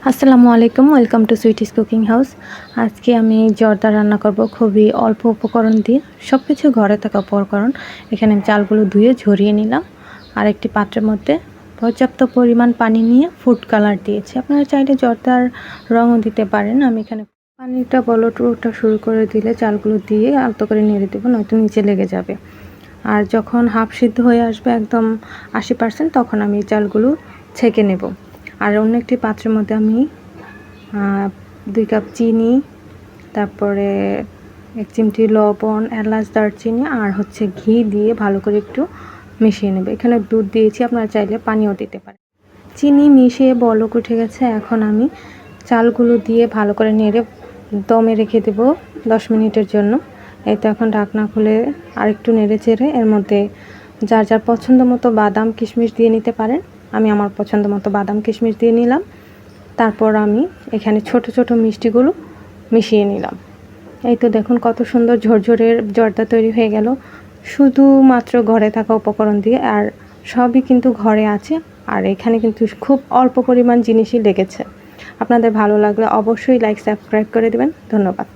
আসসালামু আলাইকুম, welcome to sweeties cooking house. আজকে আমি জর্দা রান্না করব খুবই অল্প উপকরণ দিয়ে, সব কিছু ঘরে থাকা উপকরণ। এখানে আমি চালগুলো ধুয়ে ঝরিয়ে নিলাম আর একটি পাত্রের মধ্যে পর্যাপ্ত পরিমাণ পানি নিয়ে ফুড কালার দিয়েছি। আপনারা চাইলে জর্দার রঙও দিতে পারেন। আমি এখানে পানিটা ওঠা শুরু করে দিলে চালগুলো দিয়ে আলতো করে নেড়ে দেবো, নয়তো নিচে লেগে যাবে। আর যখন হাফ সিদ্ধ হয়ে আসবে একদম 80%, তখন আমি চালগুলো ছেঁকে নেব। আর অন্য একটি পাত্রের মধ্যে আমি 2 কাপ চিনি, তারপরে 1 চিমটি লবণ, এলাচ, দারচিনি আর ঘি দিয়ে ভালো করে একটু মিশিয়ে নেব। এখানে দুধ দিয়েছি, আপনারা চাইলে পানিও দিতে পারেন। চিনি মিশিয়ে বলক উঠে গেছে, এখন আমি চালগুলো দিয়ে ভালো করে নেড়ে দমে রেখে দেব 10 মিনিটের জন্য। এই তো এখন ঢাকনা খুলে আরেকটু নেড়ে চেড়ে এর মধ্যে যার যার পছন্দ মতো বাদাম কিশমিশ দিয়ে নিতে পারেন। আমি আমার পছন্দ মতো বাদাম কিশমিশ দিয়ে নিলাম। তারপর আমি এখানে ছোট ছোট মিষ্টিগুলো মিশিয়ে নিলাম। এই তো দেখুন কত সুন্দর ঝরঝরের জর্দা তৈরি হয়ে গেল, শুধুমাত্র ঘরে থাকা উপকরণ দিয়ে। আর সবই কিন্তু ঘরে আছে, আর এখানে কিন্তু খুব অল্প পরিমাণ জিনিসই লেগেছে। আপনাদের ভালো লাগলে অবশ্যই লাইক সাবস্ক্রাইব করে দেবেন। ধন্যবাদ।